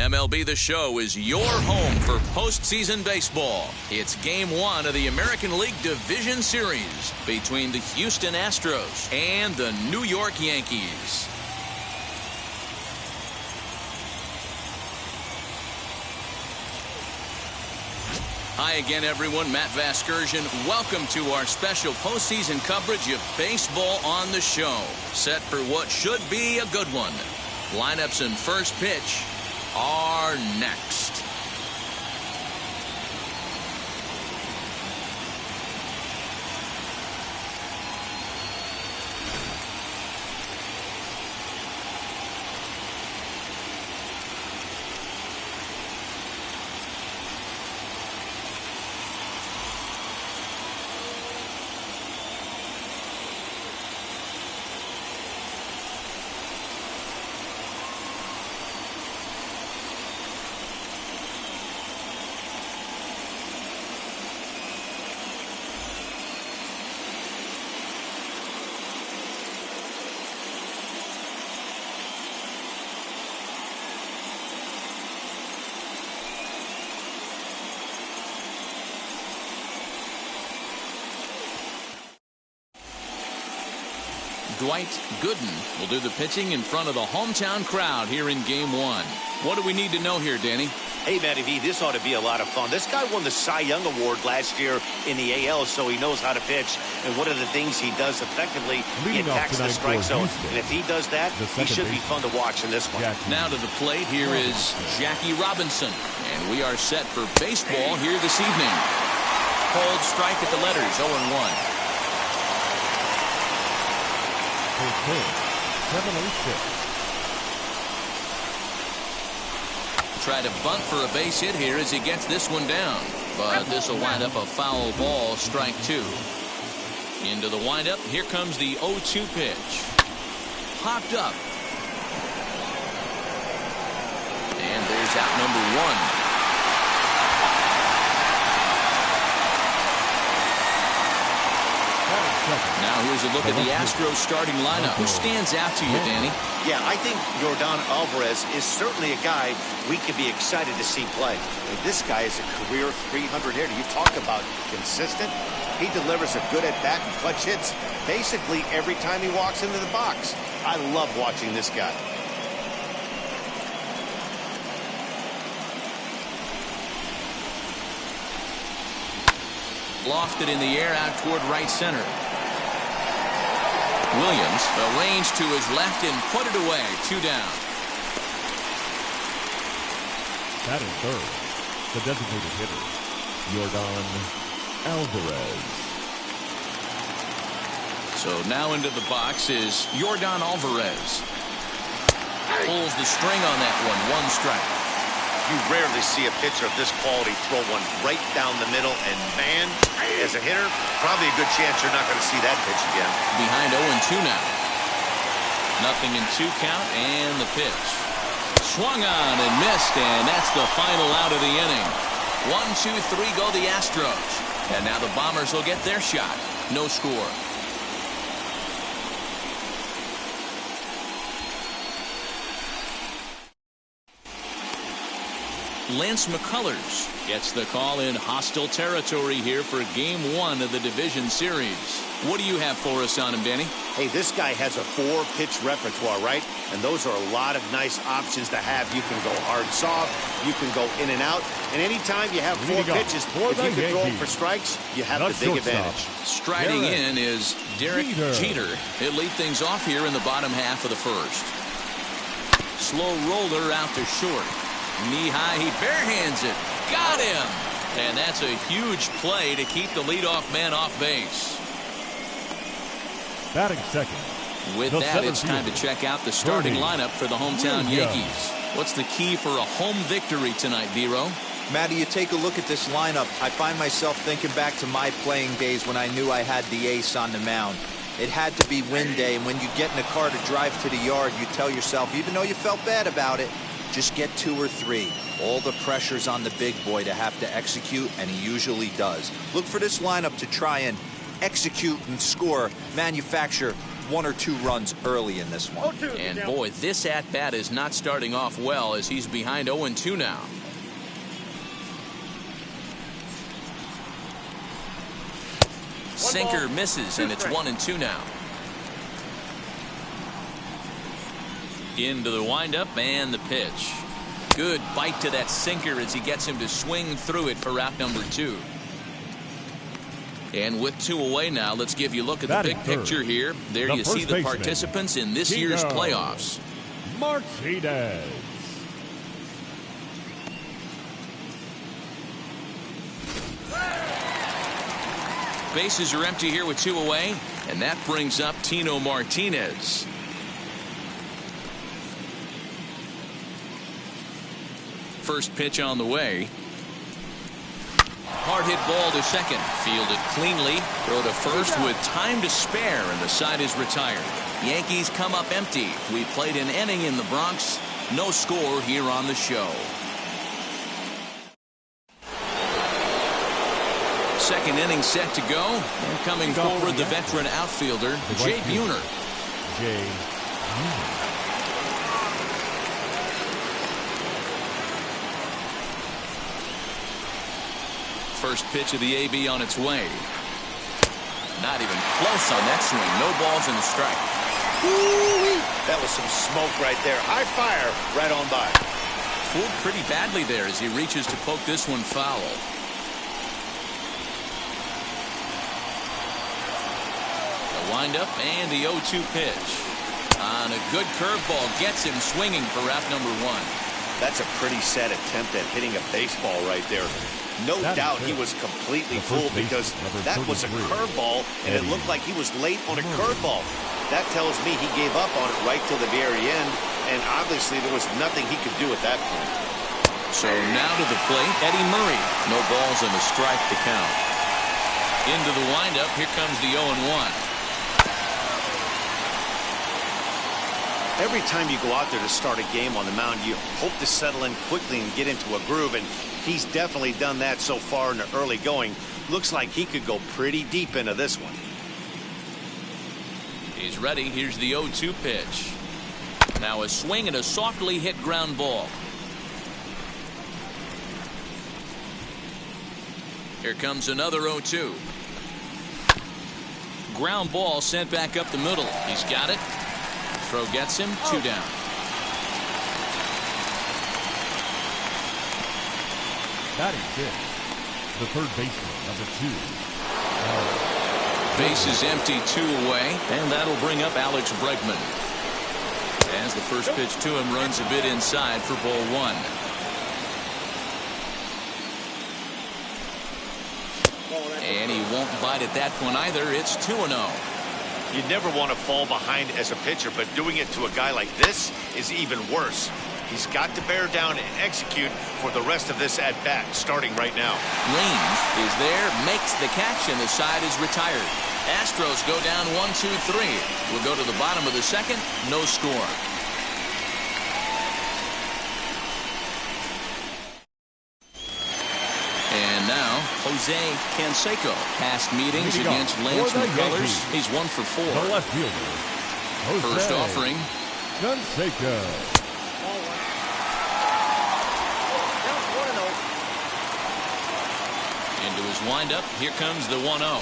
MLB The Show is your home for postseason baseball. It's Game 1 of the American League Division Series between the Houston Astros and the New York Yankees. Hi again, everyone. Matt Vasgersian. Welcome to our special postseason coverage of baseball on the show. Set for what should be a good one. Lineups and first pitch are next. Dwight Gooden will do the pitching in front of the hometown crowd here in Game 1. What do we need to know here, Danny? Hey, Matty V, this ought to be a lot of fun. This guy won the Cy Young Award last year in the AL, so he knows how to pitch. And one of the things he does effectively, he attacks the strike zone. And if he does that, he should be fun to watch in this one. Now to the plate, here is Jackie Robinson. And we are set for baseball here this evening. Cold strike at the letters, 0-1. 7-0-6. Try to bunt for a base hit here as he gets this one down. But this will wind up a foul ball, strike 2. Into the windup, here comes the 0-2 pitch. Popped up. And there's out number 1. Now here's a look at the Astros starting lineup. Who stands out to you, Danny? Yeah, I think Yordan Alvarez is certainly a guy we could be excited to see play. And this guy is a career 300 hitter. You talk about consistent. He delivers a good at-bat and clutch hits basically every time he walks into the box. I love watching this guy. Lofted in the air out toward right center. Williams arranged to his left and put it away. 2 down. Batting third, the designated hitter, Yordan Alvarez. So now into the box is Yordan Alvarez. Pulls the string on that one. 1 strike. You rarely see a pitcher of this quality throw one right down the middle, and man, as a hitter, probably a good chance you're not going to see that pitch again. Behind 0-2 now. Nothing in 2 count, and the pitch. Swung on and missed, and that's the final out of the inning. 1, 2, 3 go the Astros. And now the Bombers will get their shot. No score. Lance McCullers gets the call in hostile territory here for Game 1 of the Division Series. What do you have for us on him, Danny? Hey, this guy has a 4-pitch repertoire, right? And those are a lot of nice options to have. You can go hard, soft. You can go in and out. And anytime you have 4 pitches, if you can throw them for strikes, you have the big advantage. Striding in is Derek Jeter. He'll lead things off here in the bottom half of the first. Slow roller out to short. Knee high, he barehands it. Got him! And that's a huge play to keep the leadoff man off base. Batting second. With that, it's time to check out the starting lineup for the hometown Yankees. What's the key for a home victory tonight, D-Row? Matty, you take a look at this lineup. I find myself thinking back to my playing days when I knew I had the ace on the mound. It had to be win day, and when you get in a car to drive to the yard, you tell yourself, even though you felt bad about it, just get 2 or 3. All the pressure's on the big boy to have to execute, and he usually does. Look for this lineup to try and execute and score, manufacture 1 or 2 runs early in this one. And boy, this at-bat is not starting off well as he's behind 0-2 now. Sinker misses, and it's 1-2 now. Into the windup and the pitch. Good bite to that sinker as he gets him to swing through it for out number 2. And with 2 away now, let's give you a look at the big picture here. There you see the participants in this year's playoffs. Martinez. Bases are empty here with 2 away, and that brings up Tino Martinez. First pitch on the way. Hard hit ball to second. Fielded cleanly. Throw to first with time to spare, and the side is retired. Yankees come up empty. We played an inning in the Bronx. No score here on the show. Second inning set to go. And coming forward, the veteran outfielder, Jay Buhner. First pitch of the AB on its way. Not even close on that swing. No balls and a strike. Woo-wee. That was some smoke right there. High fire right on by. Fooled pretty badly there as he reaches to poke this one foul. The windup and the 0-2 pitch. On a good curveball gets him swinging for out number 1. That's a pretty sad attempt at hitting a baseball right there. No doubt he was completely fooled because that was a curveball, and it looked like he was late on a curveball. That tells me he gave up on it right till the very end, and obviously there was nothing he could do at that point. So now to the plate, Eddie Murray. No balls and a strike to count. Into the windup, here comes the 0-1. Every time you go out there to start a game on the mound, you hope to settle in quickly and get into a groove, and he's definitely done that so far in the early going. Looks like he could go pretty deep into this one. He's ready. Here's the 0-2 pitch. Now a swing and a softly hit ground ball. Here comes another 0-2. Ground ball sent back up the middle. He's got it. Throw gets him 2 down. Batting 6. The third baseman, number 2. Base is empty, 2 away, and that'll bring up Alex Bregman. As the first pitch to him runs a bit inside for ball 1. And he won't bite at that one either. It's 2-0. You never want to fall behind as a pitcher, but doing it to a guy like this is even worse. He's got to bear down and execute for the rest of this at-bat, starting right now. Range is there, makes the catch, and the side is retired. Astros go down 1-2-3. We'll go to the bottom of the second. No score. And now, Jose Canseco. Past meetings against Lance McCullers. He's 1 for 4. The left fielder, Jose First offering. Canseco. Into his windup. Here comes the 1-0.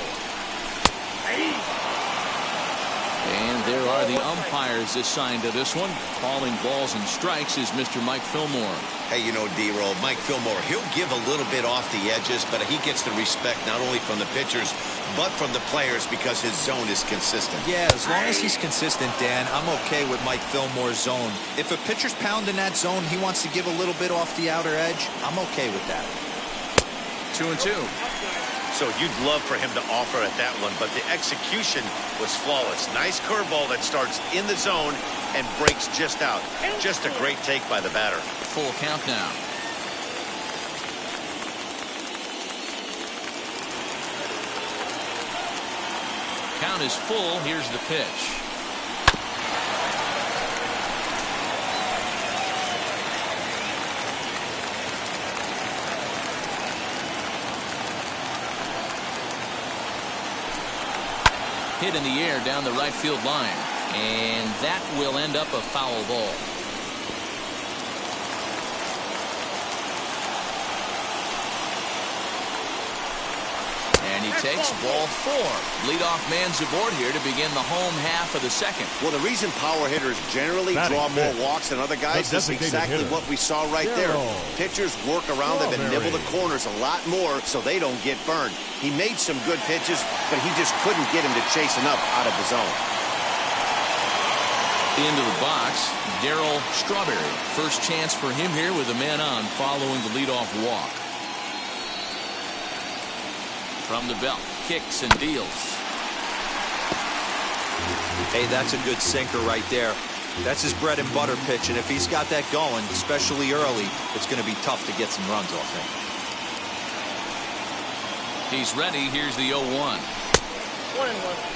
And there are the umpires assigned to this one. Calling balls and strikes is Mr. Mike Fillmore. Hey, you know, D-Roll, Mike Fillmore, he'll give a little bit off the edges, but he gets the respect not only from the pitchers, but from the players because his zone is consistent. Yeah, as long as he's consistent, Dan, I'm okay with Mike Fillmore's zone. If a pitcher's pounding that zone, he wants to give a little bit off the outer edge, I'm okay with that. 2-2. So you'd love for him to offer at that one, but the execution was flawless. Nice curveball that starts in the zone and breaks just out. Just a great take by the batter. Full count now. Count is full. Here's the pitch. Hit in the air down the right field line. And that will end up a foul ball. And he takes ball 4. Leadoff man's aboard here to begin the home half of the second. Well, the reason power hitters generally draw more walks than other guys is exactly what we saw right there. Pitchers work around them and nibble the corners a lot more so they don't get burned. He made some good pitches, but he just couldn't get him to chase enough out of the zone. Into the box, Darryl Strawberry. First chance for him here with a man on following the leadoff walk. From the belt, kicks and deals. Hey, that's a good sinker right there. That's his bread and butter pitch, and if he's got that going, especially early, it's going to be tough to get some runs off him. He's ready. Here's the 0-1. 1-1.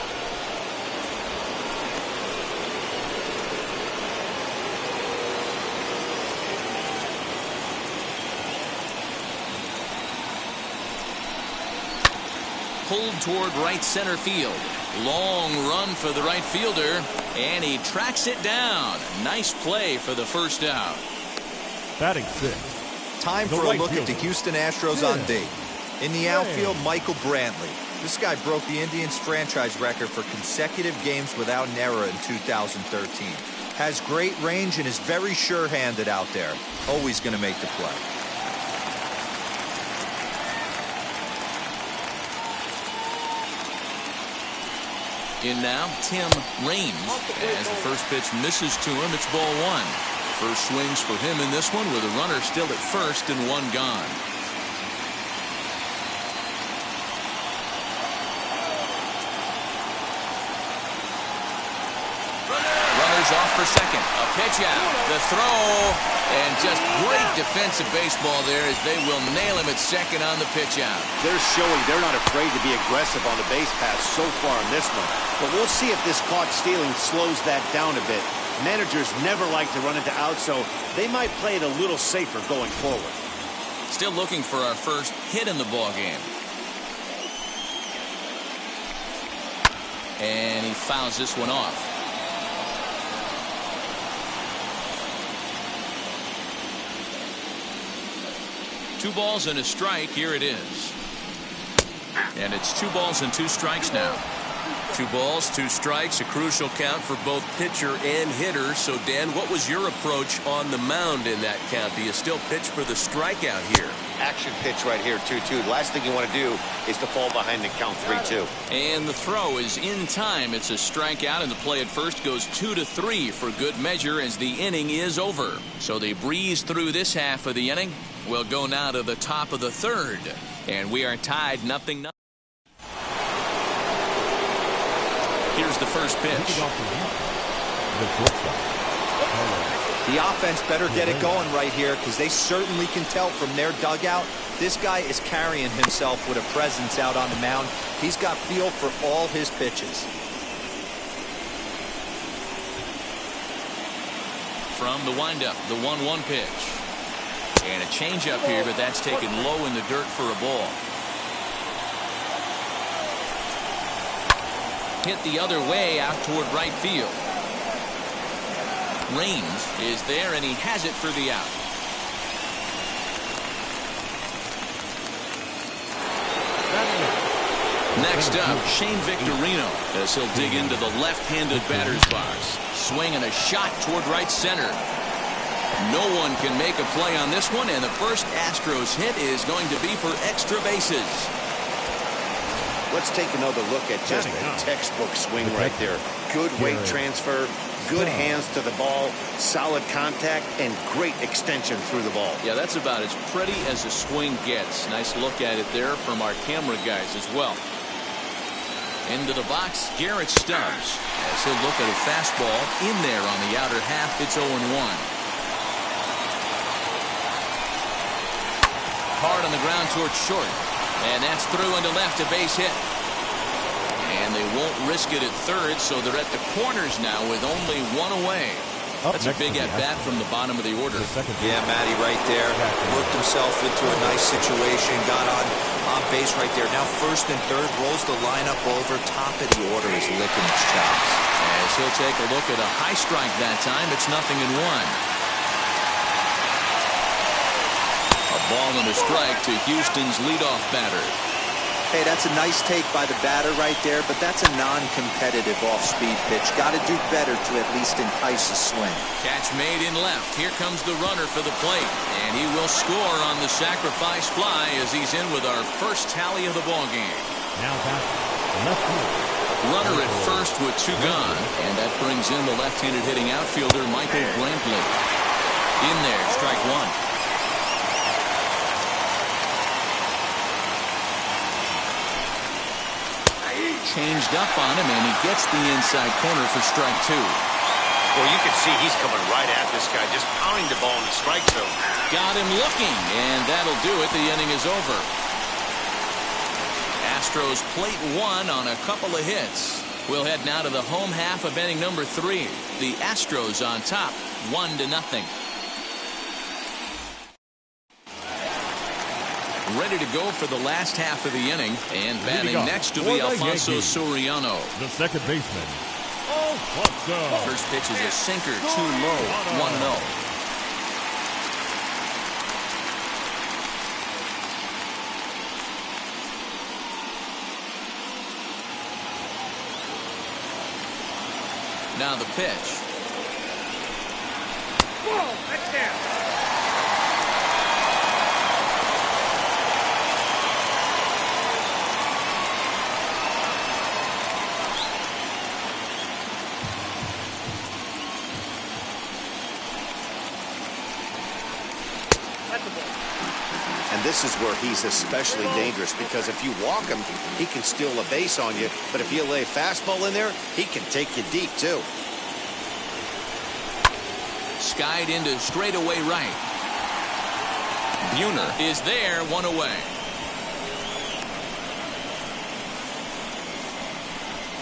Pulled toward right center field. Long run for the right fielder, and he tracks it down. Nice play for the first out. Batting 6th. Time for a look at the Houston Astros on D. In the outfield, Michael Brantley. This guy broke the Indians franchise record for consecutive games without an error in 2013. Has great range and is very sure-handed out there. Always going to make the play. In now, Tim Raines. As the first pitch misses to him, it's ball 1. First swings for him in this one with a runner still at first and 1 gone. Runners off for second. A pitch out. The throw. And just great defensive baseball there as they will nail him at second on the pitch out. They're showing they're not afraid to be aggressive on the base pass so far in this one. But we'll see if this caught stealing slows that down a bit. Managers never like to run into outs, so they might play it a little safer going forward. Still looking for our first hit in the ball game. And he fouls this one off. Two balls and a strike. Here it is. And it's 2 balls and 2 strikes now. 2 balls, 2 strikes, a crucial count for both pitcher and hitter. So, Dan, what was your approach on the mound in that count? Do you still pitch for the strikeout here? Action pitch right here, 2-2. The last thing you want to do is to fall behind the count 3-2. And the throw is in time. It's a strikeout, and the play at first goes 2-3 for good measure as the inning is over. So they breeze through this half of the inning. We'll go now to the top of the 3rd, and we are tied 0-0. Here's the first pitch. The offense better get it going right here because they certainly can tell from their dugout this guy is carrying himself with a presence out on the mound. He's got feel for all his pitches. From the windup, the 1-1 pitch. And a changeup here, but that's taken low in the dirt for a ball. Hit the other way out toward right field. Raines is there, and he has it for the out. Next up, Shane Victorino as he'll dig into the left-handed batter's box. Swinging a shot toward right center. No one can make a play on this one, and the first Astros hit is going to be for extra bases. Let's take another look at just a textbook swing right there. Good weight transfer, good hands to the ball, solid contact, and great extension through the ball. Yeah, that's about as pretty as a swing gets. Nice look at it there from our camera guys as well. Into the box, Garrett Stubbs as he'll look at a fastball in there on the outer half. It's 0-1. Hard on the ground towards short. And that's through into left, a base hit. And they won't risk it at third, so they're at the corners now with only 1 away. That's a big at-bat from the bottom of the order. Yeah, Matty right there. Worked himself into a nice situation, got On base right there. Now first and third, rolls the lineup over. Top of the order is licking his chops. As he'll take a look at a high strike that time. It's 0-1. A ball and a strike to Houston's leadoff batter. Hey, that's a nice take by the batter right there, but that's a non-competitive off-speed pitch. Got to do better to at least entice a swing. Catch made in left. Here comes the runner for the plate, and he will score on the sacrifice fly as he's in with our first tally of the ball game. Now back left field. Runner at first with 2 gone, and that brings in the left-handed hitting outfielder Michael Brantley. In there, strike 1. Changed up on him, and he gets the inside corner for strike 2. Well, you can see he's coming right at this guy, just pounding the ball in the strike zone. Got him looking, and that'll do it. The inning is over. Astros plate 1 on a couple of hits. We'll head now to the home half of inning number 3. The Astros on top, 1-0. Ready to go for the last half of the inning, and batting next to be Alfonso Soriano. The second baseman, Alfonso. First pitch is a sinker, too low, 1-0. Now the pitch. Whoa, that's down. And this is where he's especially dangerous, because if you walk him, he can steal a base on you. But if you lay a fastball in there, he can take you deep, too. Skied into straightaway right. Buhner is there, 1 away.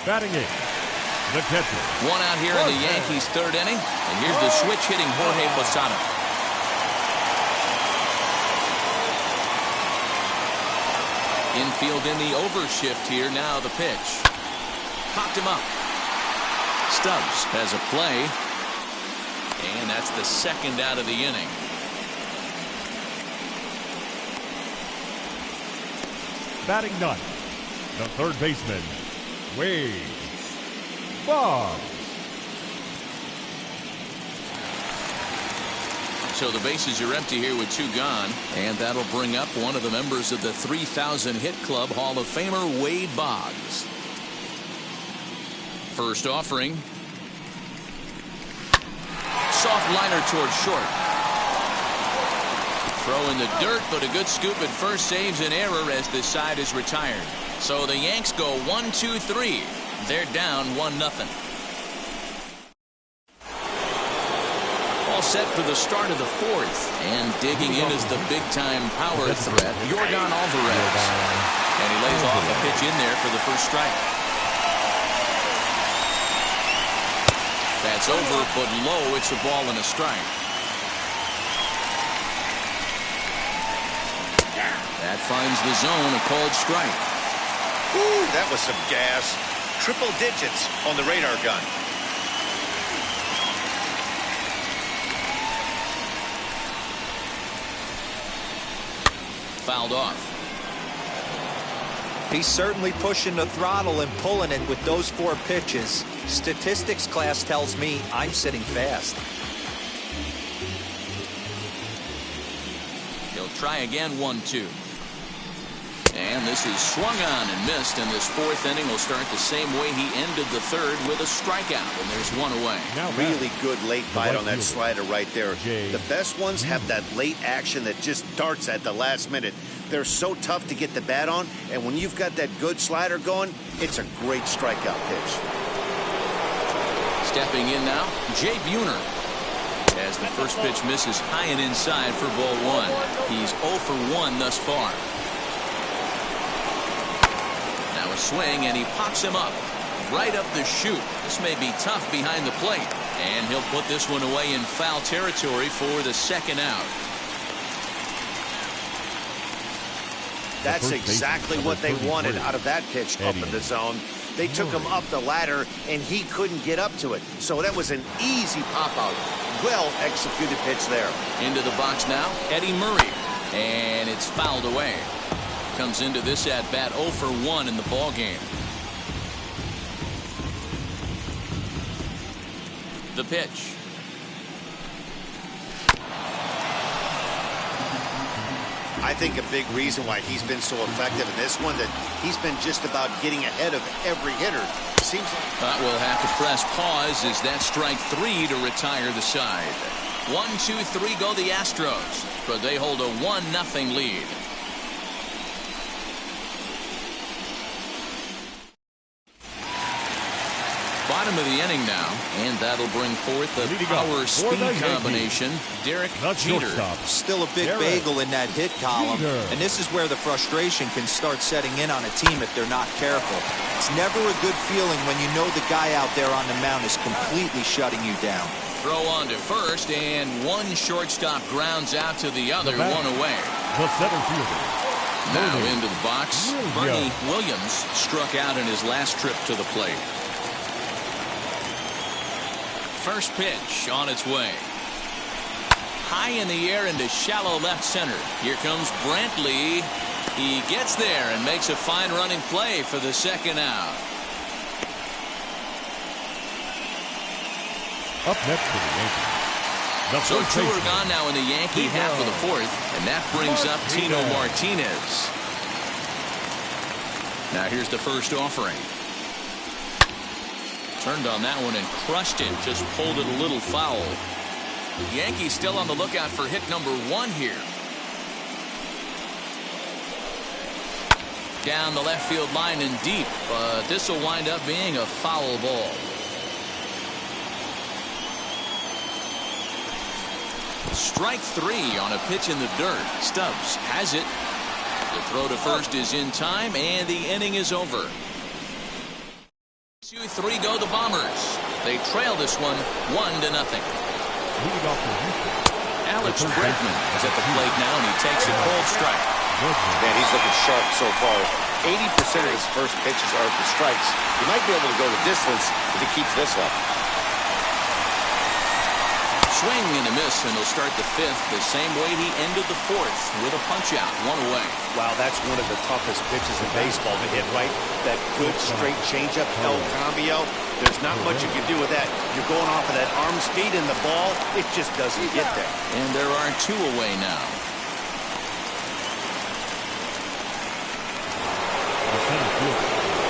Batting 8, the catcher. 1 out here in the Yankees' 3rd inning. And here's the switch hitting Jorge Posada. Infield in the overshift here. Now the pitch. Popped him up. Stubbs has a play. And that's the 2nd out of the inning. Batting 9, the third baseman, Wade Boggs. So the bases are empty here with 2 gone, and that'll bring up one of the members of the 3,000 hit club, Hall of Famer Wade Boggs. First offering. Soft liner towards short. Throw in the dirt, but a good scoop at first saves an error as the side is retired. So the Yanks go 1-2-3. They're down 1-0. All set for the start of the 4th, and digging in is the big-time power threat, Yordan Alvarez. And he lays off a pitch in there for the first strike. That's over, but low. It's a ball and a strike. That finds the zone, a called strike. Ooh, that was some gas. Triple digits on the radar gun. Fouled off. He's certainly pushing the throttle and pulling it with those 4 pitches. Statistics class tells me I'm sitting fast. He'll try again, 1-2. And this is swung on and missed, and this 4th inning will start the same way he ended the 3rd with a strikeout, and there's 1 away. Really good late bite on that slider right there. The best ones have that late action that just darts at the last minute. They're so tough to get the bat on, and when you've got that good slider going, it's a great strikeout pitch. Stepping in now, Jay Buhner. As the first pitch misses high and inside for ball 1. He's 0 for 1 thus far. Now a swing, and he pops him up right up the chute. This may be tough behind the plate, and he'll put this one away in foul territory for the 2nd out. That's exactly what they wanted out of that pitch up in the zone. They took him up the ladder, and he couldn't get up to it. So that was an easy pop-out. Well-executed pitch there. Into the box now, Eddie Murray. And it's fouled away. Comes into this at-bat 0 for 1 in the ballgame. The pitch. I think a big reason why he's been so effective in this one that he's been just about getting ahead of every hitter. Seems like But we'll have to press pause as that strike 3 to retire the side. 1, 2, 3 go the Astros, but they hold a 1-0 lead. Bottom of the inning now, and that'll bring forth the power-speed combination. Derek Jeter. Still a big bagel in that hit column, and this is where the frustration can start setting in on a team if they're not careful. It's never a good feeling when you know the guy out there on the mound is completely shutting you down. Throw on to first, and one shortstop grounds out to the other, one away. The center fielder. Now into the box, Bernie Williams struck out in his last trip to the plate. First pitch on its way. High in the air into shallow left center. Here comes Brantley. He gets there and makes a fine running play for the second out. Up next for the Yankees. So 2 are gone now in the Yankee half of the 4th, and that brings up Tino Martinez. Now here's the first offering. Turned on that one and crushed it. Just pulled it a little foul. The Yankees still on the lookout for hit number 1 here. Down the left field line and deep, but this will wind up being a foul ball. Strike 3 on a pitch in the dirt. Stubbs has it. The throw to first is in time, and the inning is over. 2-3 go the Bombers. They trail this one 1-0. Alex Bregman is at the plate now, and he takes a cold strike. Man, he's looking sharp so far. 80% of his first pitches are for strikes. He might be able to go the distance if he keeps this up. Swing and a miss, and he'll start the 5th the same way he ended the 4th with a punch-out, 1 away. Wow, that's one of the toughest pitches in baseball to hit, right? That good straight changeup, El Cambio. There's not much you can do with that. You're going off of that arm speed, and the ball, it just doesn't get there. And there are 2 away now.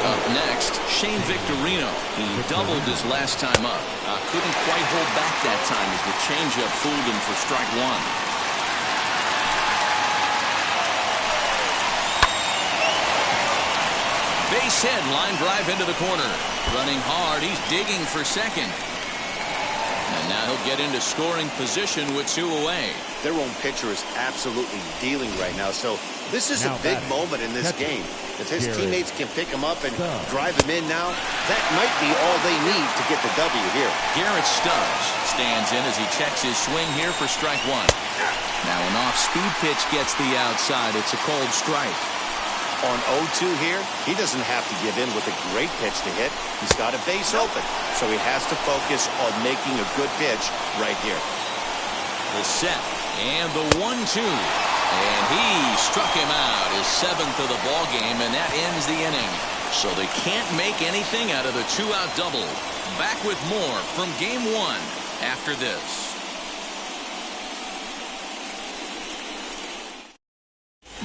Up next, Shane Victorino. He doubled his last time up. Couldn't quite hold back that time as the changeup fooled him for strike 1. Base hit, line drive into the corner. Running hard, he's digging for second. And now he'll get into scoring position with 2 away. Their own pitcher is absolutely dealing right now, so this is a big moment in this game. If his teammates can pick him up and drive him in now, that might be all they need to get the W here. Garrett Stubbs stands in as he checks his swing here for strike 1. Now an off-speed pitch gets the outside. It's a cold strike. On 0-2 here, he doesn't have to give in with a great pitch to hit. He's got a base open, so he has to focus on making a good pitch right here. The set and the 1-2. And he struck him out, his 7th of the ball game, and that ends the inning. So they can't make anything out of the 2-out double. Back with more from Game 1 after this.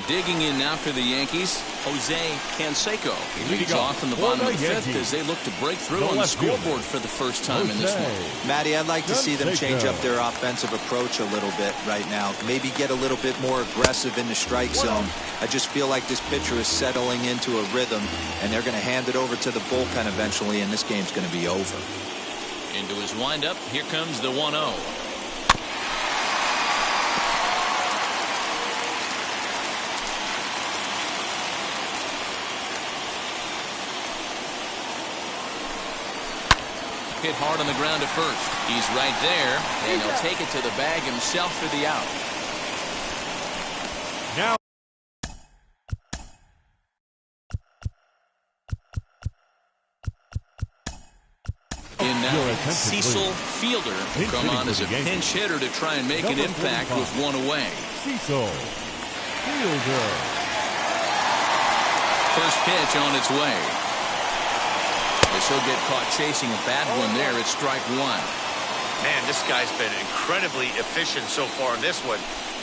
Digging in now for the Yankees, Jose Canseco. He leads off in the bottom of the 5th as they look to break through on the scoreboard for the first time in this one. Matty, I'd like to see them change up their offensive approach a little bit right now. Maybe get a little bit more aggressive in the strike zone. I just feel like this pitcher is settling into a rhythm, and they're going to hand it over to the bullpen eventually, and this game's going to be over. Into his windup, here comes the 1-0. Hit hard on the ground to first. He's right there, and he'll take it to the bag himself for the out. Now, now Cecil Fielder will come on as a pinch hitter to try and make an impact with one away. Cecil Fielder. First pitch on its way. As he'll get caught chasing a bad one there, it's strike one. Man, this guy's been incredibly efficient so far in this one,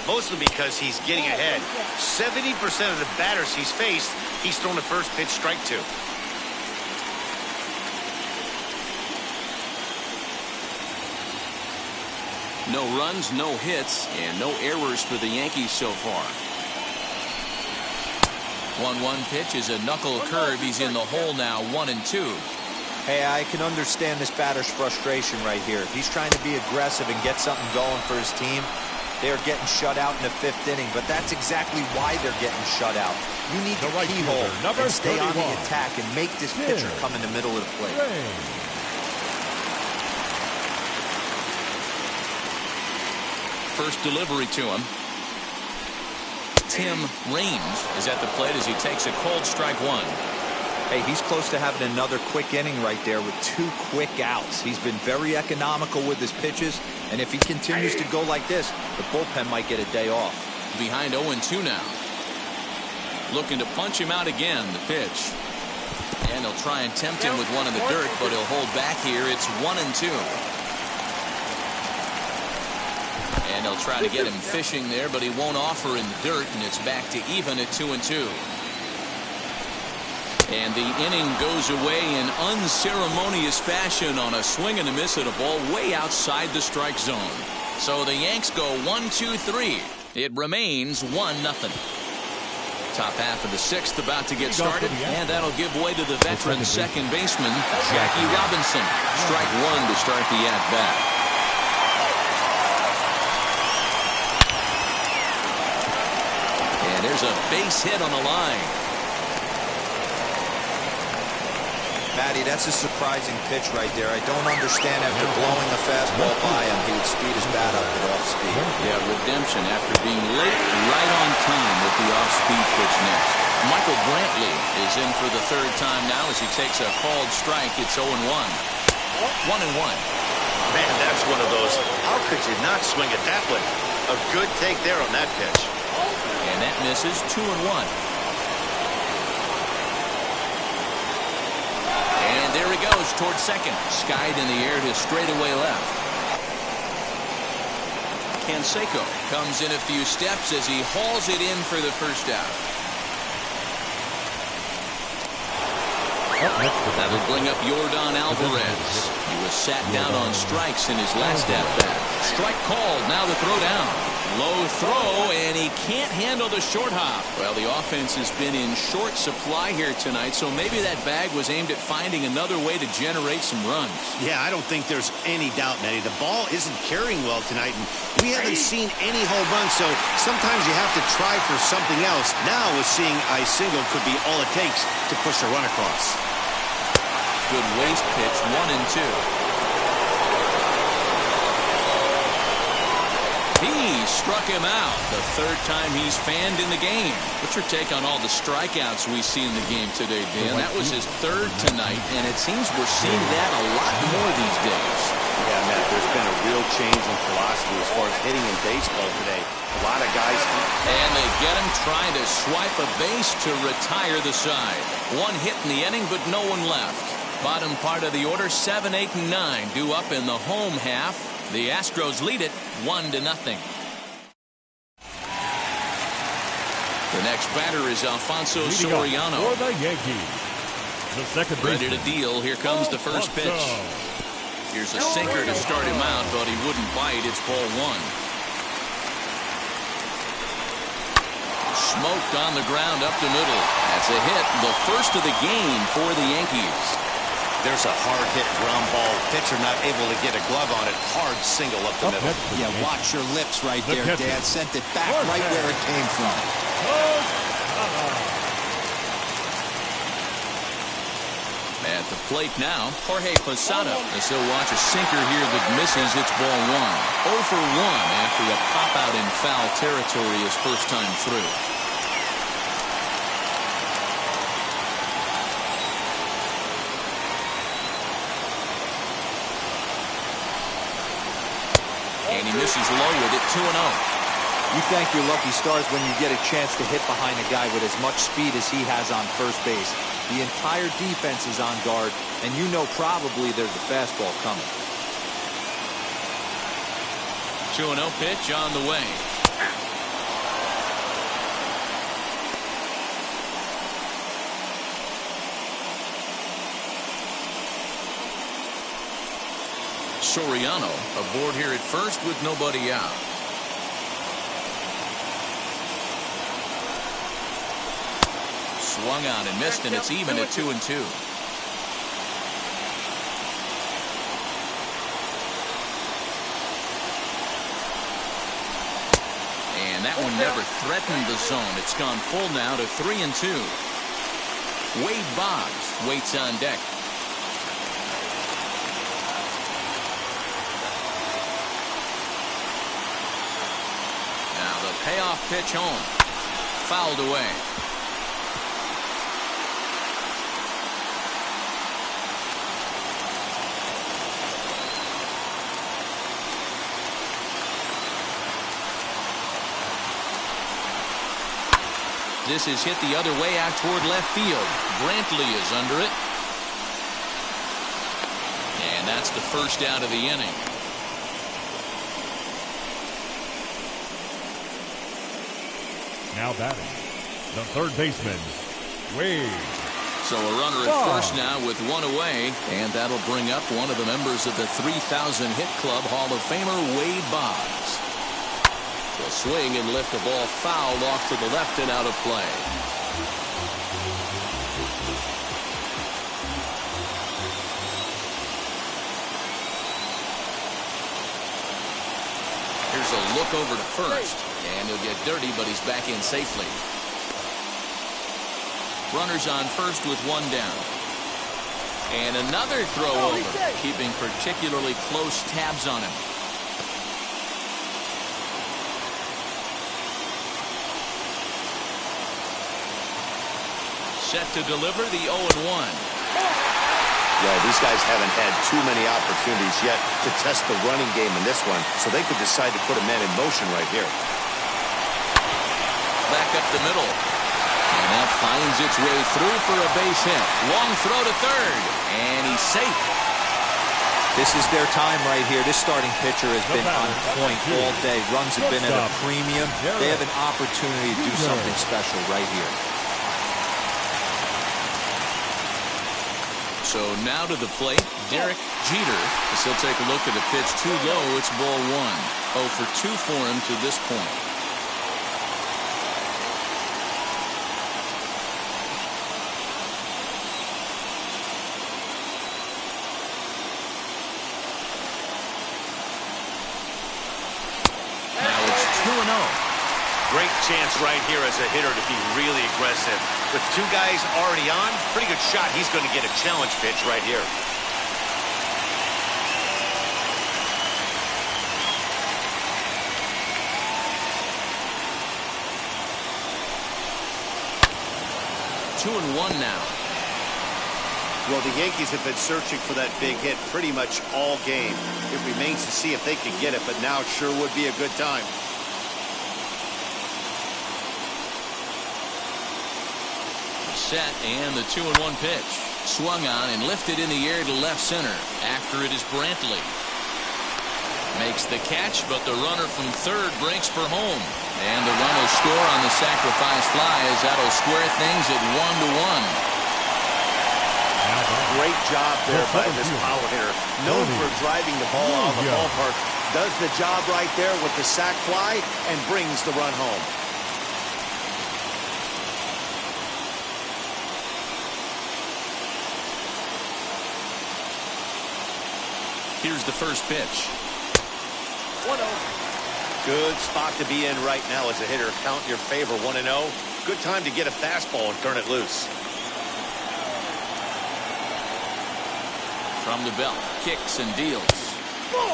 mostly because he's getting ahead. 70% of the batters he's faced, he's thrown the first pitch strike to. No runs, no hits, and no errors for the Yankees so far. 1-1 pitch is a knuckle curve. He's in the hole now, 1-2. Hey, I can understand this batter's frustration right here. He's trying to be aggressive and get something going for his team. They're getting shut out in the 5th inning, but that's exactly why they're getting shut out. You need to keyhole and stay on the attack and make this pitcher come in the middle of the plate. First delivery to him. Tim Raines is at the plate as he takes a cold strike one. Hey, he's close to having another quick inning right there with 2 quick outs. He's been very economical with his pitches, and if he continues to go like this, the bullpen might get a day off. Behind 0-2 now. Looking to punch him out again, the pitch. And he'll try and tempt him with one in the dirt, but he'll hold back here. It's 1-2. And he'll try to get him fishing there, but he won't offer in the dirt, and it's back to even at 2-2. And the inning goes away in unceremonious fashion on a swing and a miss at a ball way outside the strike zone. So the Yanks go 1-2-3. It remains 1-0. Top half of the 6th about to get started, and that'll give way to the veteran second baseman, Jackie Robinson. Strike one to start the at-bat. And there's a base hit on the line. Matty, that's a surprising pitch right there. I don't understand after blowing a fastball by him, he would speed his bat up at off speed. Yeah, redemption after being late right on time with the off-speed pitch next. Michael Brantley is in for the 3rd time now as he takes a called strike. It's 0-1. 1-1. Man, that's one of those. How could you not swing at that one? A good take there on that pitch. And that misses. 2-1. And there he goes towards second. Skied in the air to straightaway left. Canseco comes in a few steps as he hauls it in for the first out. That'll bring up Yordan Alvarez. He was sat down on strikes in his last at-bat. Strike called. Now the throw down. Low throw, and he can't handle the short hop. Well, the offense has been in short supply here tonight, so maybe that bag was aimed at finding another way to generate some runs. Yeah, I don't think there's any doubt, Matty. The ball isn't carrying well tonight, and we haven't seen any home runs, so sometimes you have to try for something else. Now, with seeing a single could be all it takes to push a run across. Good waist pitch, 1-2. He struck him out. The 3rd time he's fanned in the game. What's your take on all the strikeouts we see in the game today, Dan? That was his 3rd tonight, and it seems we're seeing that a lot more these days. Yeah, Matt, there's been a real change in philosophy as far as hitting in baseball today. A lot of guys... And they get him trying to swipe a base to retire the side. 1 hit in the inning, but no one left. Bottom part of the order, 7, 8, and 9 due up in the home half. The Astros lead it 1-0. The next batter is Alfonso Soriano. For the Yankees, the second ready to deal. Here comes the first pitch. Here's a sinker to start him out, but he wouldn't bite. It's ball 1. Smoked on the ground up the middle. That's a hit, the first of the game for the Yankees. There's a hard hit ground ball. Pitcher not able to get a glove on it. Hard single up the middle. Yeah, watch your lips right there, Dad. Sent it back right where it came from. At the plate now, Jorge Posada. As he'll watch a sinker here that misses. It's ball 1. 0 for 1 after a pop out in foul territory his first time through. he misses low with it. 2-0. You thank your lucky stars when you get a chance to hit behind a guy with as much speed as he has on first base. The entire defense is on guard, and you know probably there's a fastball coming. 2-0 pitch on the way. Soriano aboard here at first with nobody out. Swung on and missed, and it's even at 2-2. And that one never threatened the zone. It's gone full now to 3-2. Wade Boggs waits on deck. Payoff pitch home. Fouled away. This is hit the other way out toward left field. Brantley is under it. And that's the first out of the inning. Now batting, the third baseman, Wade. So a runner at first now with one away, and that'll bring up one of the members of the 3,000 hit club, Hall of Famer Wade Boggs. Will swing and lift the ball fouled off to the left and out of play. Here's a look over to first. And he'll get dirty, but he's back in safely. Runners on first with one down. And another throw over, keeping particularly close tabs on him. Set to deliver the 0-1. Yeah, these guys haven't had too many opportunities yet to test the running game in this one, so they could decide to put a man in motion right here. Back up the middle. And that finds its way through for a base hit. Long throw to third. And he's safe. This is their time right here. This starting pitcher has been on point all day. Runs have been at a premium. They have an opportunity to do something special right here. So now to the plate, Derek Jeter. As he'll take a look at the pitch too low. It's ball one. 0 for 2 for him to this point. Great chance right here as a hitter to be really aggressive. With two guys already on, pretty good shot. He's going to get a challenge pitch right here. Two and one now. Well, the Yankees have been searching for that big hit pretty much all game. It remains to see if they can get it, but now it sure would be a good time. Set and the 2-1 pitch. Swung on and lifted in the air to left center. After it is Brantley. Makes the catch, but the runner from third breaks for home. And the run will score on the sacrifice fly as that'll square things at 1-1. Great job there by this power hitter. Known for driving the ball out of the ballpark. Does the job right there with the sac fly and brings the run home. Here's the first pitch. 1-0. Good spot to be in right now as a hitter. Count in your favor. 1-0. Good time to get a fastball and turn it loose. From the belt, kicks and deals.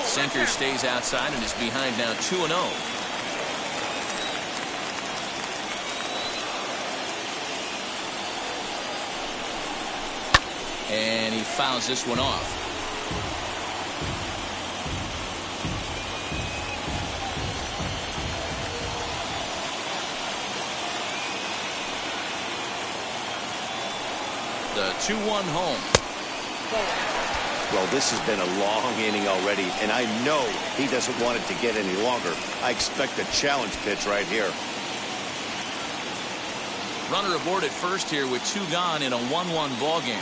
Center stays outside and is behind now 2-0. And he fouls this one off. The 2-1 home. Well, this has been a long inning already, and I know he doesn't want it to get any longer. I expect a challenge pitch right here. Runner aboard at first here with 2 gone in a 1-1 ball game.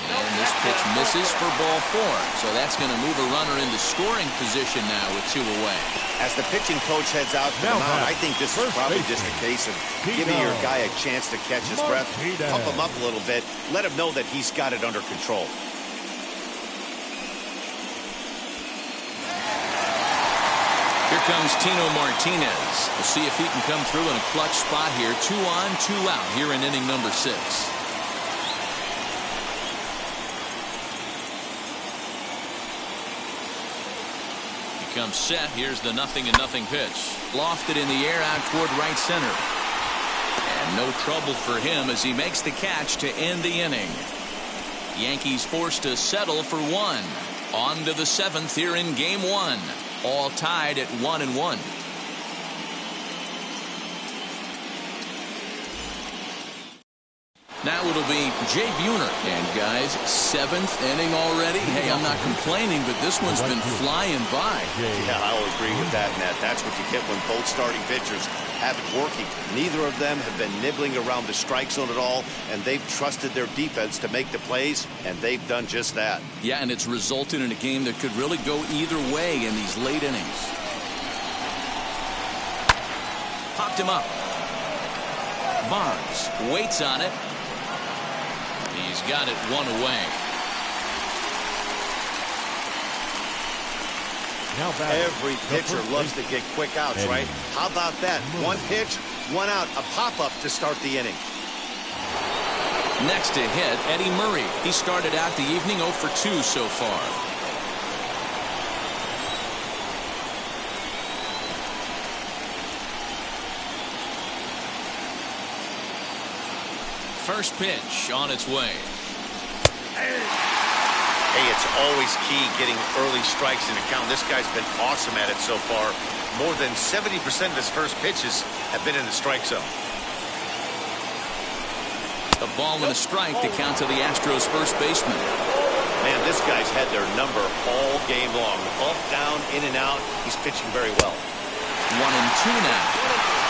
And this pitch misses for ball 4. So that's going to move a runner into scoring position now with 2 away. As the pitching coach heads out to the mound, I think this is probably just a case of giving your guy a chance to catch his breath, pump him up a little bit, let him know that he's got it under control. Here comes Tino Martinez. We'll see if he can come through in a clutch spot here. 2 on, 2 out here in inning number 6. Comes set. Here's the 0-0 pitch. Lofted in the air out toward right center. And no trouble for him as he makes the catch to end the inning. Yankees forced to settle for 1. On to the 7th here in game 1. All tied at 1-1. Now it'll be Jay Buhner. And guys, 7th inning already. Hey, I'm not complaining, but this one's been flying by. Yeah, I'll agree with that, Matt. That's what you get when both starting pitchers have it working. Neither of them have been nibbling around the strike zone at all, and they've trusted their defense to make the plays, and they've done just that. Yeah, and it's resulted in a game that could really go either way in these late innings. Popped him up. Barnes waits on it. He's got it 1 away. Every pitcher loves to get quick outs, right? How about that? 1 pitch, 1 out, a pop-up to start the inning. Next to hit, Eddie Murray. He started out the evening 0 for 2 so far. First pitch on its way. Hey, it's always key getting early strikes in a count. This guy's been awesome at it so far. More than 70% of his first pitches have been in the strike zone. A ball and a strike to count to the Astros first baseman. Man, this guy's had their number all game long. Up, down, in and out. He's pitching very well. 1-2 now.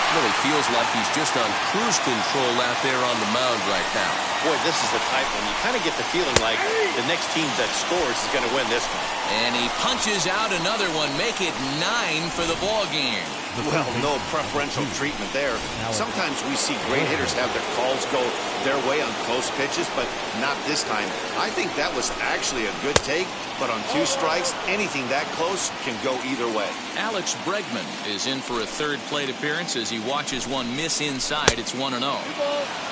Really feels like he's just on cruise control out there on the mound right now. Boy, this is the type when you kind of get the feeling like the next team that scores is going to win this one. And he punches out another one, make it 9 for the ball game. Well, no preferential treatment there. Sometimes we see great hitters have their calls go their way on close pitches, but not this time. I think that was actually a good take, but on 2 strikes, anything that close can go either way. Alex Bregman is in for a 3rd plate appearance as he watches one miss inside. It's 1-0.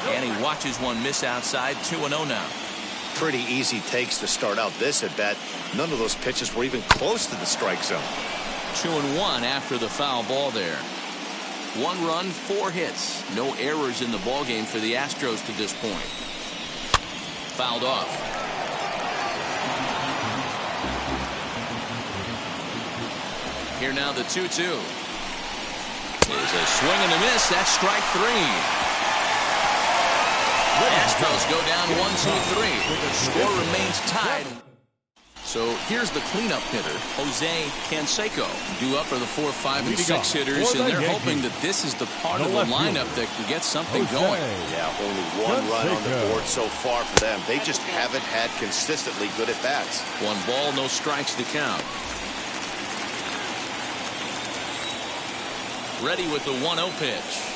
And he watches one miss outside. 2-0 now. Pretty easy takes to start out this at bat. None of those pitches were even close to the strike zone. 2-1 after the foul ball there. 1 run, 4 hits. No errors in the ball game for the Astros to this point. Fouled off. Here now the 2-2. Is a swing and a miss. That's strike 3. Astros go down 1-2-3. Score remains tied. So here's the cleanup hitter, Jose Canseco, due up for the 4, 5, and 6 hitters, and they're hoping that this is the part of the lineup that can get something going. Yeah, only 1 run on the board so far for them. They just haven't had consistently good at bats. 1 ball, no strikes to count. Ready with the 1-0 pitch.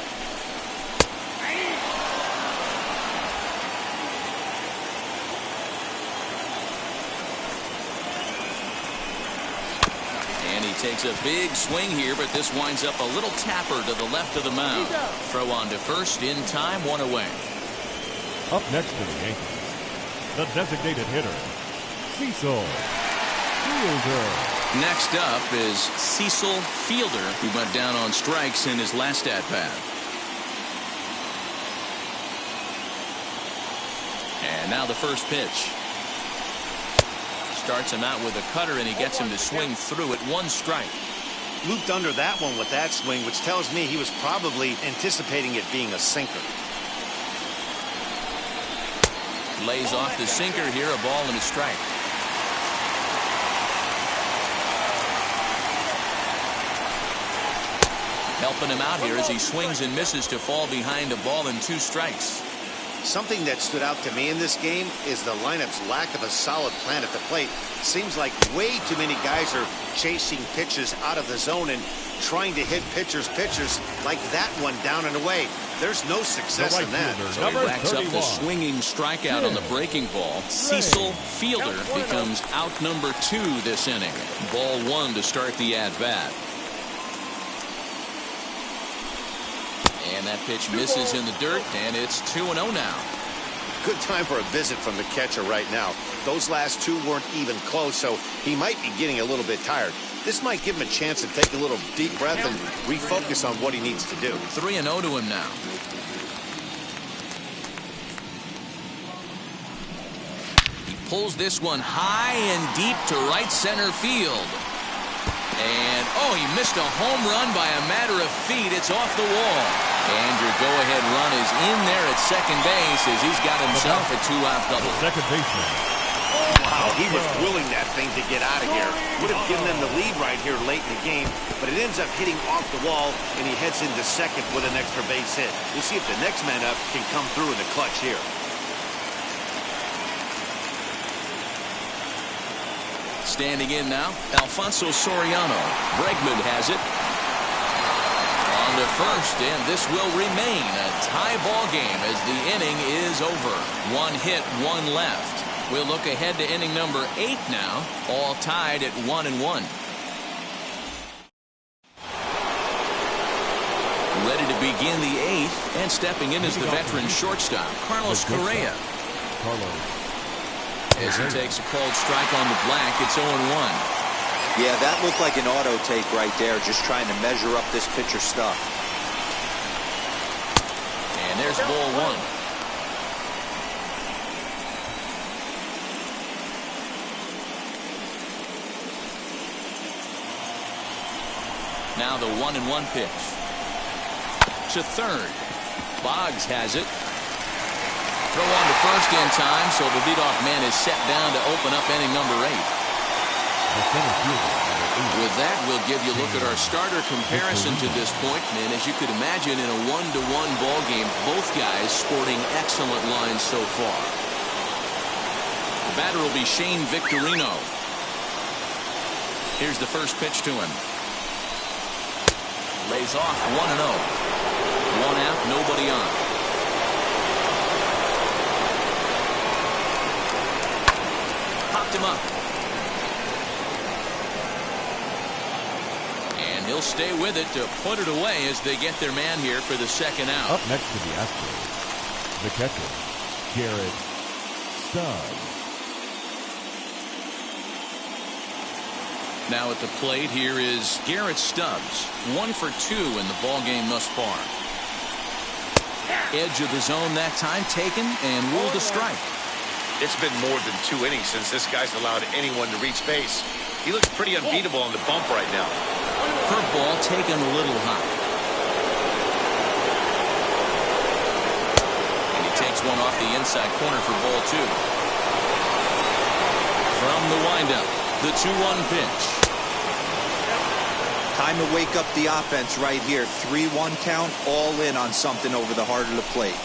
And he takes a big swing here, but this winds up a little tapper to the left of the mound. Throw on to first in time, 1 away. Up next to the Yankees, the designated hitter, Cecil Fielder. Next up is Cecil Fielder, who went down on strikes in his last at-bat. And now the first pitch. Starts him out with a cutter, and he gets him to swing through it. 1 strike. looped under that one with that swing, which tells me he was probably anticipating it being a sinker. Lays off the sinker here, a ball and a strike. Helping him out here as he swings and misses to fall behind a ball and 2 strikes. Something that stood out to me in this game is the lineup's lack of a solid plan at the plate. Seems like way too many guys are chasing pitches out of the zone and trying to hit pitchers like that one down and away. There's no success in that. So he racks up the swinging strikeout on the breaking ball. Cecil Fielder becomes out number 2 this inning. Ball 1 to start the at-bat. And that pitch misses in the dirt, and it's 2-0 now. Good time for a visit from the catcher right now. Those last 2 weren't even close, so he might be getting a little bit tired. This might give him a chance to take a little deep breath and refocus on what he needs to do. 3-0 to him now. He pulls this one high and deep to right center field. And, oh, he missed a home run by a matter of feet. It's off the wall. And your go-ahead run is in there at second base as he's got himself a 2-out double. Second baseman. Wow, he was willing that thing to get out of here. Would have given them the lead right here late in the game, but it ends up hitting off the wall, and he heads into second with an extra base hit. We'll see if the next man up can come through in the clutch here. Standing in now, Alfonso Soriano. Bregman has it. On to first, and this will remain a tie ball game as the inning is over. 1 hit, 1 left. We'll look ahead to inning number 8 now, all tied at 1-1. Ready to begin the 8th, and stepping in is the veteran shortstop, Carlos Correa. As he takes a called strike on the black, it's 0-1. Yeah, that looked like an auto take right there, just trying to measure up this pitcher's stuff. And there's ball 1. Now the 1-1 pitch. To third. Boggs has it. Throw on to first in time, so the leadoff man is set down to open up inning number 8. With that, we'll give you a look at our starter comparison to this point. And as you could imagine, in a 1-1 ball game, both guys sporting excellent lines so far. The batter will be Shane Victorino. Here's the first pitch to him. Lays off 1-0. 1 out, nobody on. Popped him up. And he'll stay with it to put it away as they get their man here for the second out. Up next to the Astros, the catcher, Garrett Stubbs. Now at the plate here is Garrett Stubbs. 1 for 2 in the ball game thus far. Edge of the zone that time taken and ruled a strike. It's been more than 2 innings since this guy's allowed anyone to reach base. He looks pretty unbeatable on the bump right now. Curveball taken a little high. And he takes one off the inside corner for ball 2. From the windup, the 2-1 pitch. Time to wake up the offense right here. 3-1 count, all in on something over the heart of the plate.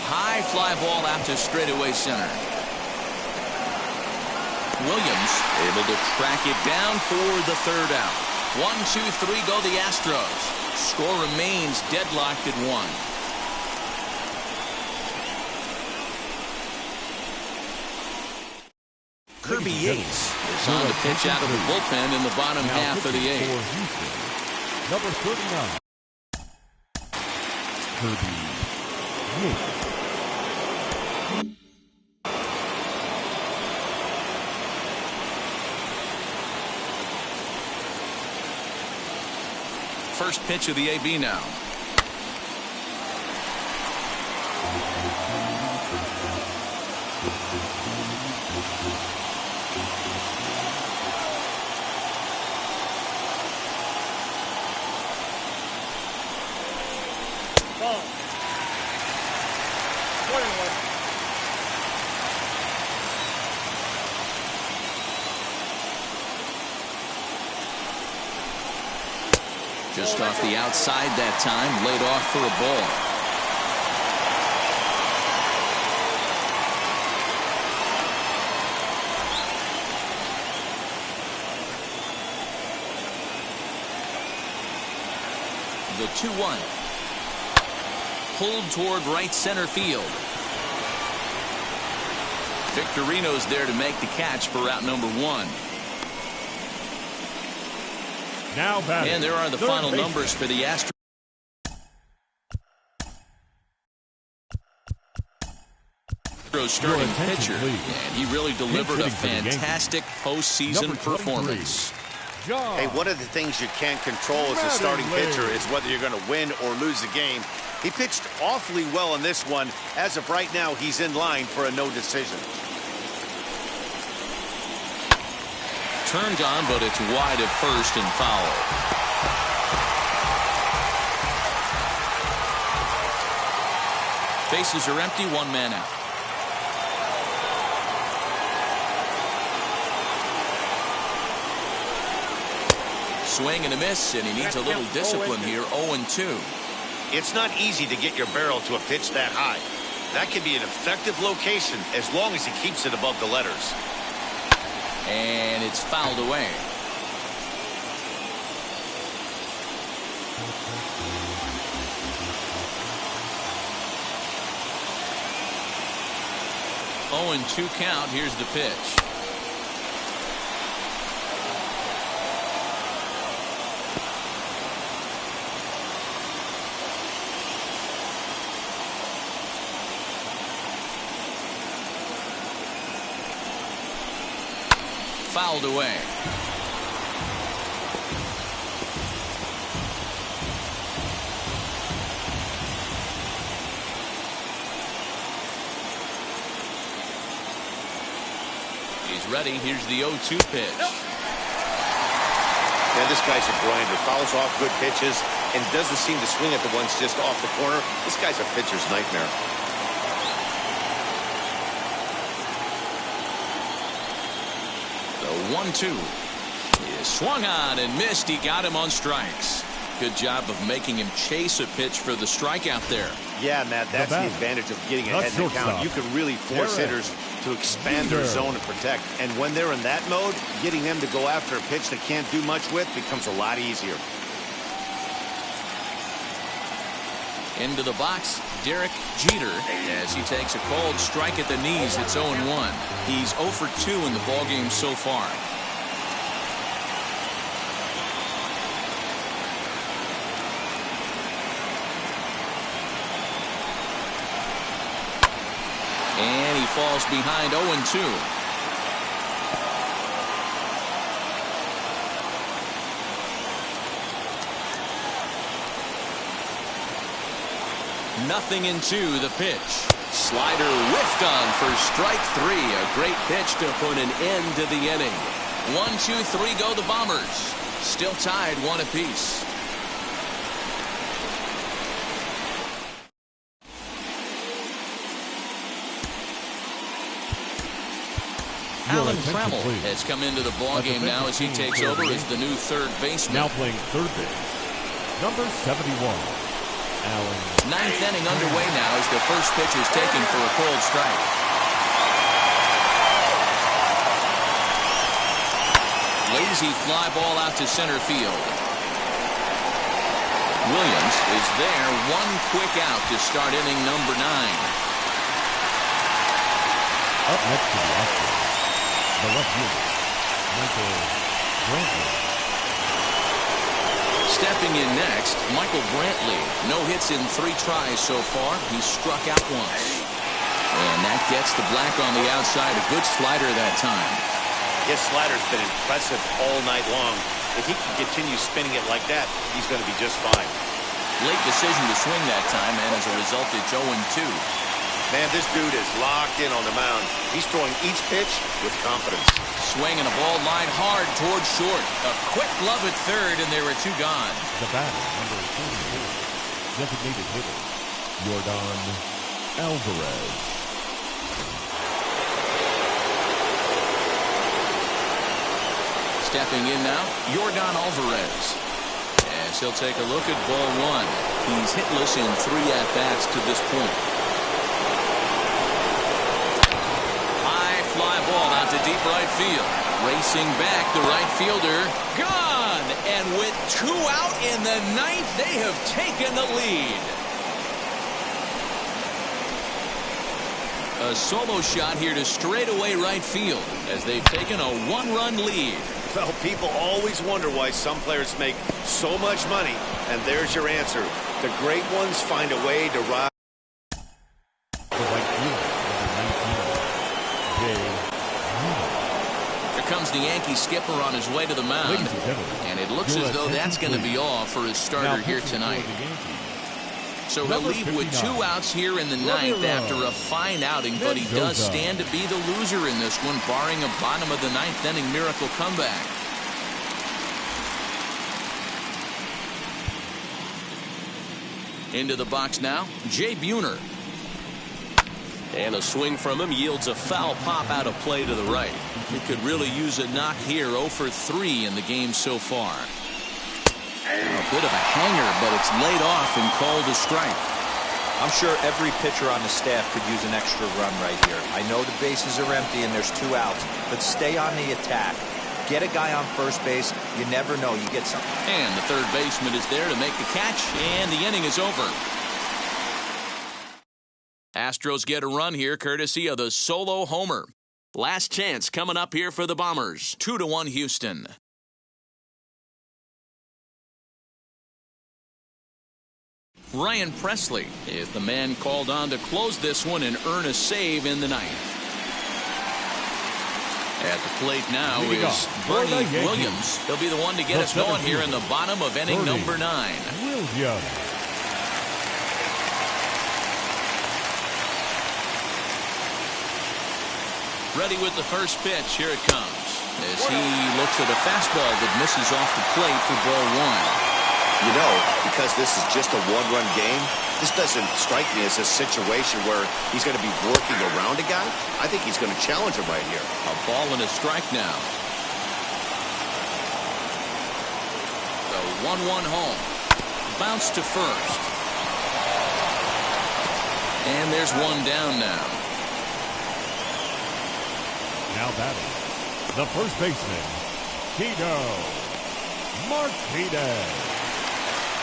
High fly ball out to straightaway center. Williams able to track it down for the third out. 1, 2, 3 go the Astros. Score remains deadlocked at 1. Kirby Yates is on the pitch out of the bullpen in the bottom half of the 8th. Number 39, Kirby Yates. First pitch of the AB now. ball. 1-1. Just off the outside that time, laid off for a ball. The 2-1. Pulled toward right center field. Victorino's there to make the catch for out number 1. Now batting. And there are the final numbers for the Astros. Starting pitcher, and he really delivered a fantastic postseason performance. Hey, one of the things you can't control as a starting pitcher is whether you're going to win or lose a game. He pitched awfully well in this one. As of right now, he's in line for a no decision. Turned on, but it's wide at first and foul. Bases are empty, 1 man out. Swing and a miss, and he needs a little discipline here. 0-2. It's not easy to get your barrel to a pitch that high. That can be an effective location as long as he keeps it above the letters. And it's fouled away. Oh, and 2 count. Here's the pitch. Fouled away. He's ready. Here's the 0-2 pitch. Yeah, this guy's a grinder. Fouls off good pitches and doesn't seem to swing at the ones just off the corner. This guy's a pitcher's nightmare. The 1-2 is swung on and missed. He got him on strikes. Good job of making him chase a pitch for the strikeout there. Yeah, Matt, that's the advantage of getting ahead in the count. You can really force hitters to expand their zone and protect. And when they're in that mode, getting them to go after a pitch they can't do much with becomes a lot easier. Into the box, Derek Jeter, as he takes a called strike at the knees. It's 0-1. He's 0 for 2 in the ballgame so far. And he falls behind 0-2. Nothing in 2, the pitch. Slider whiffed on for strike 3. A great pitch to put an end to the inning. 1, 2, 3 go the Bombers. Still tied 1 apiece. Alan Trammell has come into the ballgame now as he takes over as the new third baseman. Now playing third base, number 71. Alan. 9th inning underway now as the first pitch is taken for a cold strike. Lazy fly ball out to center field. Williams is there, 1 quick out to start inning number 9. Up next to the Astros, the left fielder, Michael Brantley. Stepping in next, Michael Brantley. No hits in 3 tries so far. He struck out once. And that gets the black on the outside. A good slider that time. His slider's been impressive all night long. If he can continue spinning it like that, he's going to be just fine. Late decision to swing that time, and as a result, it's 0-2. Man, this dude is locked in on the mound. He's throwing each pitch with confidence. Swing and a ball line hard towards short. A quick glove at third, and there are 2 gone. The batter, number 44, designated hitter, Alvarez. Stepping in now, Yordan Alvarez. As he'll take a look at ball one. He's hitless in 3 at-bats to this point. High fly ball out to deep right field. Racing back, the right fielder. Gone! And with 2 out in the 9th, they have taken the lead. A solo shot here to straightaway right field as they've taken a 1-run lead. Well, people always wonder why some players make so much money, and there's your answer. The great ones find a way to rise. Here comes the Yankee skipper on his way to the mound, and it looks as though that's going to be all for his starter here tonight. So he'll leave with 2 outs here in the 9th after a fine outing, but he does stand to be the loser in this one, barring a bottom of the 9th inning miracle comeback. Into the box now, Jay Buhner. And a swing from him yields a foul pop out of play to the right. He could really use a knock here, 0 for 3 in the game so far. A bit of a hanger, but it's laid off and called a strike. I'm sure every pitcher on the staff could use an extra run right here. I know the bases are empty and there's 2 outs, but stay on the attack. Get a guy on first base. You never know. You get something. And the third baseman is there to make the catch, and the inning is over. Astros get a run here courtesy of the solo homer. Last chance coming up here for the Bombers. 2-1 Houston. Ryan Presley is the man called on to close this one and earn a save in the 9th. At the plate now is Bernie Williams. He'll be the one to get us going here in the bottom of inning number 9. Williams. Ready with the first pitch. Here it comes. As he looks at a fastball that misses off the plate for ball 1. You know, because this is just a 1-run game, this doesn't strike me as a situation where he's going to be working around a guy. I think he's going to challenge him right here. A ball and a strike now. The 1-1 home. Bounce to first. And there's one down now. Now batting, the first baseman, Tito Martinez.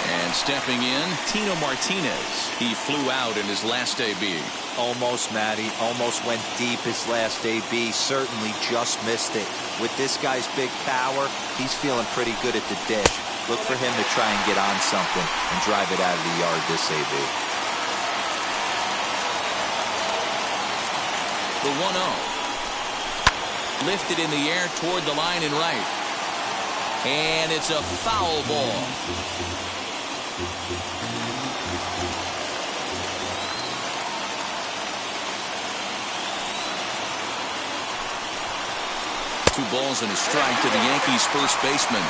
And stepping in, Tino Martinez. He flew out in his last AB. Almost, Matty. Almost went deep his last AB. Certainly just missed it. With this guy's big power, he's feeling pretty good at the dish. Look for him to try and get on something and drive it out of the yard this AB. The 1-0. Lifted in the air toward the line and right. And it's a foul ball. Two balls and a strike to the Yankees' first baseman.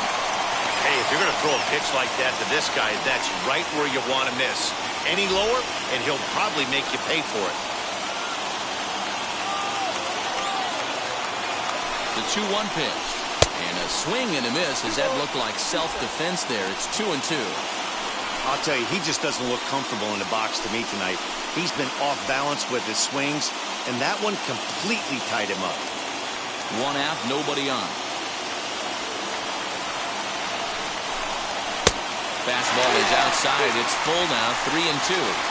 Hey, if you're going to throw a pitch like that to this guy, that's right where you want to miss. Any lower, and he'll probably make you pay for it. The 2-1 pitch. And a swing and a miss. Does that look like self-defense there? It's 2-2. I'll tell you, he just doesn't look comfortable in the box to me tonight. He's been off balance with his swings, and that one completely tied him up. 1 out, nobody on. Fastball is outside. It's full now, 3-2.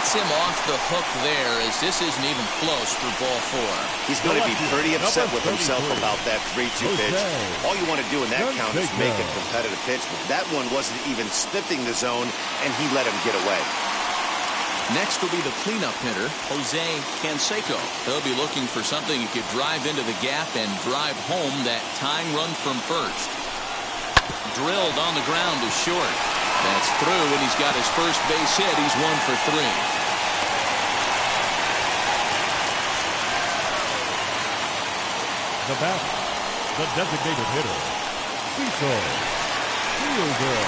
Him off the hook there, as this isn't even close for ball 4. He's going to be pretty upset with himself about that 3-2 pitch. All you want to do in that count is make a competitive pitch, but that one wasn't even sniffing the zone, and he let him get away. Next will be the cleanup hitter, Jose Canseco. He'll be looking for something he could drive into the gap and drive home that tying run from first. Drilled on the ground to short. That's through, and he's got his first base hit. He's 1 for 3. the bat, the designated hitter, Cecil Fielder.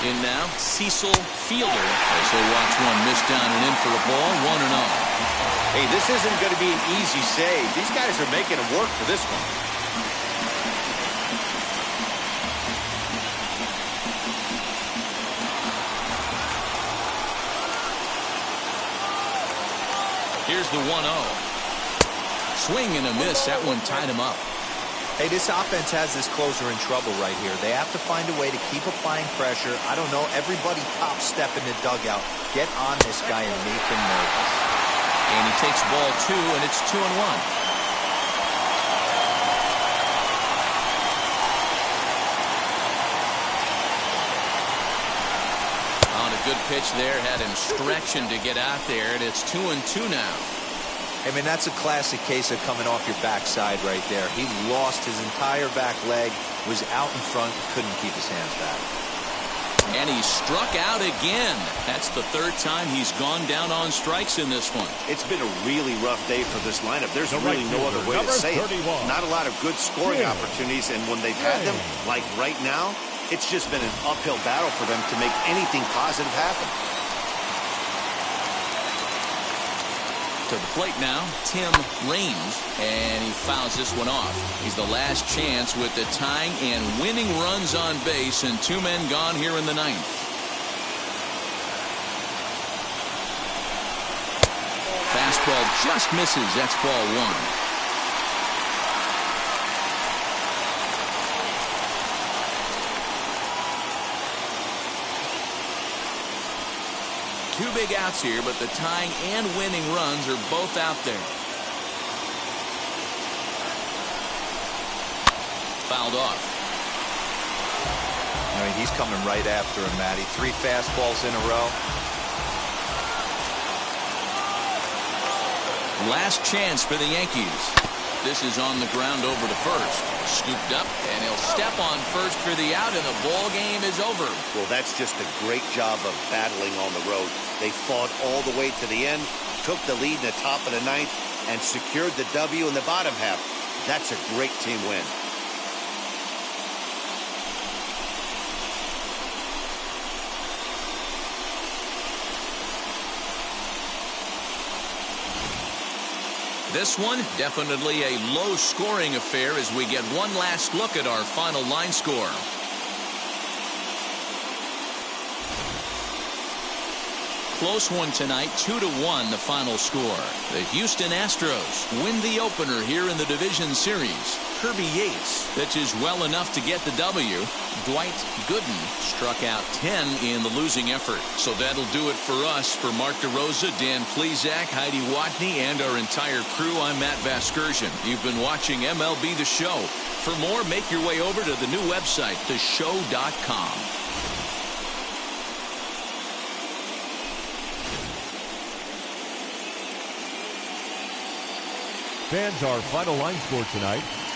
In now, Cecil Fielder. As they watch one miss down and in for a ball, 1-0. Hey, this isn't going to be an easy save. These guys are making it work for this one. Here's the 1-0. Swing and a miss. That one tied him up. Hey, this offense has this closer in trouble right here. They have to find a way to keep applying pressure. I don't know, everybody top step in the dugout. Get on this guy and make him nervous. And he takes ball 2, and it's 2-1. On a good pitch there, had him stretching to get out there, and it's 2-2 now. I mean, that's a classic case of coming off your backside right there. He lost his entire back leg, was out in front, couldn't keep his hands back. And he struck out again. That's the third time he's gone down on strikes in this one. It's been a really rough day for this lineup. There's really no other way to say it. Not a lot of good scoring opportunities, and when they've had them, like right now, it's just been an uphill battle for them to make anything positive happen. To the plate now, Tim Raines, and he fouls this one off. He's the last chance with the tying and winning runs on base, and 2 men gone here in the 9th. Fastball just misses. That's ball 1. Two big outs here, but the tying and winning runs are both out there. Fouled off. I mean, he's coming right after him, Matty. 3 fastballs in a row. Last chance for the Yankees. This is on the ground over to first. Scooped up, and he'll step on first for the out, and the ball game is over. Well, that's just a great job of battling on the road. They fought all the way to the end, took the lead in the top of the 9th, and secured the W in the bottom half. That's a great team win. This one, definitely a low-scoring affair as we get one last look at our final line score. Close one tonight, 2-1 the final score. The Houston Astros win the opener here in the division series. Kirby Yates pitches well enough to get the W. Dwight Gooden struck out 10 in the losing effort. So that'll do it for us. For Mark DeRosa, Dan Plesac, Heidi Watney, and our entire crew, I'm Matt Vasgersian. You've been watching MLB The Show. For more, make your way over to the new website, theshow.com. Fans, our final line score tonight,